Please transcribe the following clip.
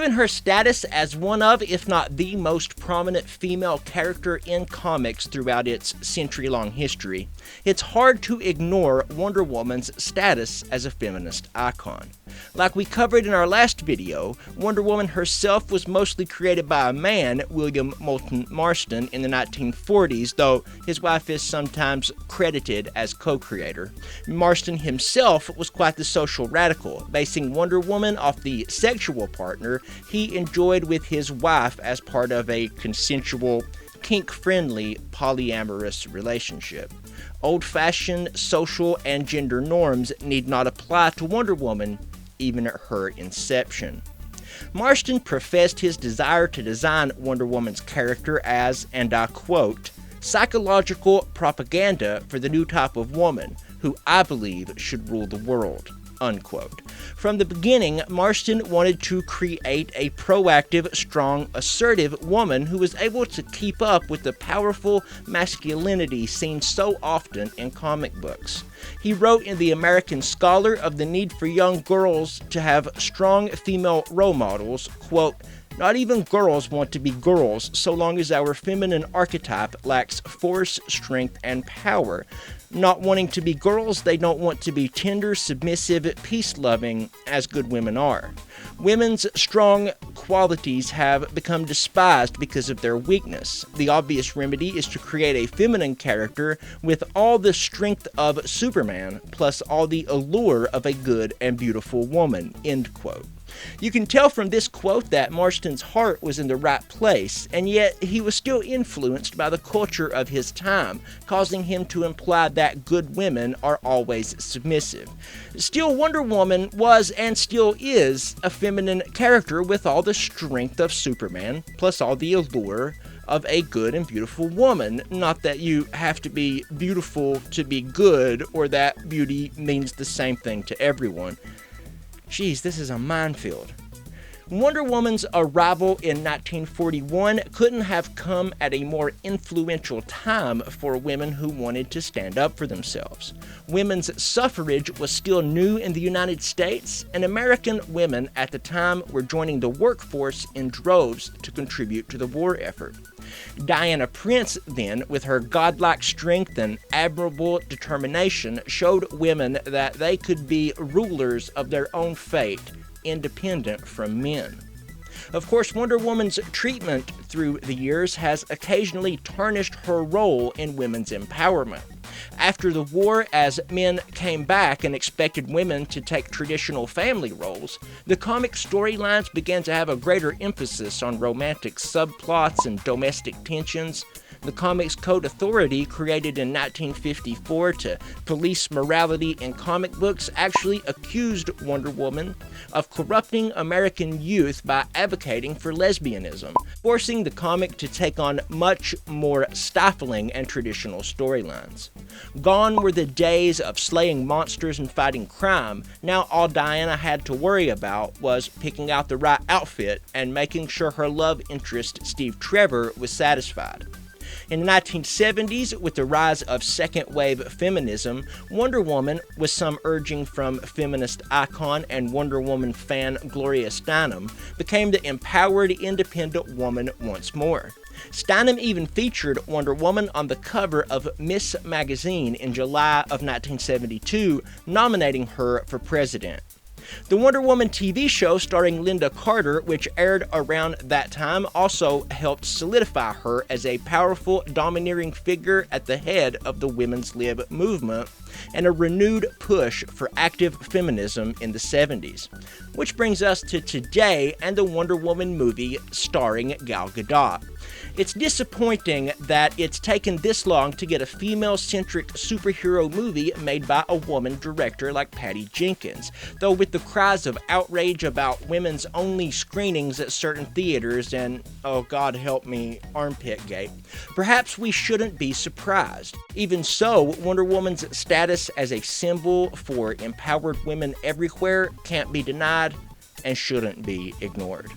Given her status as one of, if not the most prominent female character in comics throughout its century-long history, it's hard to ignore Wonder Woman's status as a feminist icon. Like we covered in our last video, Wonder Woman herself was mostly created by a man, William Moulton Marston, in the 1940s, though his wife is sometimes credited as co-creator. Marston himself was quite the social radical, basing Wonder Woman off the sexual partner he enjoyed with his wife as part of a consensual, kink-friendly, polyamorous relationship. Old-fashioned social and gender norms need not apply to Wonder Woman, even at her inception. Marston professed his desire to design Wonder Woman's character as, and I quote, "psychological propaganda for the new type of woman, who I believe should rule the world," unquote. From the beginning, Marston wanted to create a proactive, strong, assertive woman who was able to keep up with the powerful masculinity seen so often in comic books. He wrote in The American Scholar of the need for young girls to have strong female role models, quote, "Not even girls want to be girls so long as our feminine archetype lacks force, strength, and power. Not wanting to be girls, they don't want to be tender, submissive, peace-loving, as good women are. Women's strong qualities have become despised because of their weakness. The obvious remedy is to create a feminine character with all the strength of Superman, plus all the allure of a good and beautiful woman," end quote. You can tell from this quote that Marston's heart was in the right place, and yet he was still influenced by the culture of his time, causing him to imply that good women are always submissive. Still, Wonder Woman was and still is a feminine character with all the strength of Superman, plus all the allure of a good and beautiful woman. Not that you have to be beautiful to be good, or that beauty means the same thing to everyone. Geez, this is a minefield. Wonder Woman's arrival in 1941 couldn't have come at a more influential time for women who wanted to stand up for themselves. Women's suffrage was still new in the United States, and American women at the time were joining the workforce in droves to contribute to the war effort. Diana Prince, then, with her godlike strength and admirable determination, showed women that they could be rulers of their own fate, independent from men. Of course, Wonder Woman's treatment through the years has occasionally tarnished her role in women's empowerment. After the war, as men came back and expected women to take traditional family roles, the comic storylines began to have a greater emphasis on romantic subplots and domestic tensions. The Comics Code Authority, created in 1954 to police morality in comic books, actually accused Wonder Woman of corrupting American youth by advocating for lesbianism, forcing the comic to take on much more stifling and traditional storylines. Gone were the days of slaying monsters and fighting crime. Now all Diana had to worry about was picking out the right outfit and making sure her love interest, Steve Trevor, was satisfied. In the 1970s, with the rise of second-wave feminism, Wonder Woman, with some urging from feminist icon and Wonder Woman fan Gloria Steinem, became the empowered, independent woman once more. Steinem even featured Wonder Woman on the cover of Miss Magazine in July of 1972, nominating her for president. The Wonder Woman TV show starring Linda Carter, which aired around that time, also helped solidify her as a powerful, domineering figure at the head of the women's lib movement, and a renewed push for active feminism in the 70s. Which brings us to today and the Wonder Woman movie starring Gal Gadot. It's disappointing that it's taken this long to get a female-centric superhero movie made by a woman director like Patty Jenkins, though with the cries of outrage about women's-only screenings at certain theaters and, oh God help me, armpit gate, perhaps we shouldn't be surprised. Even so, Wonder Woman's status as a symbol for empowered women everywhere can't be denied and shouldn't be ignored.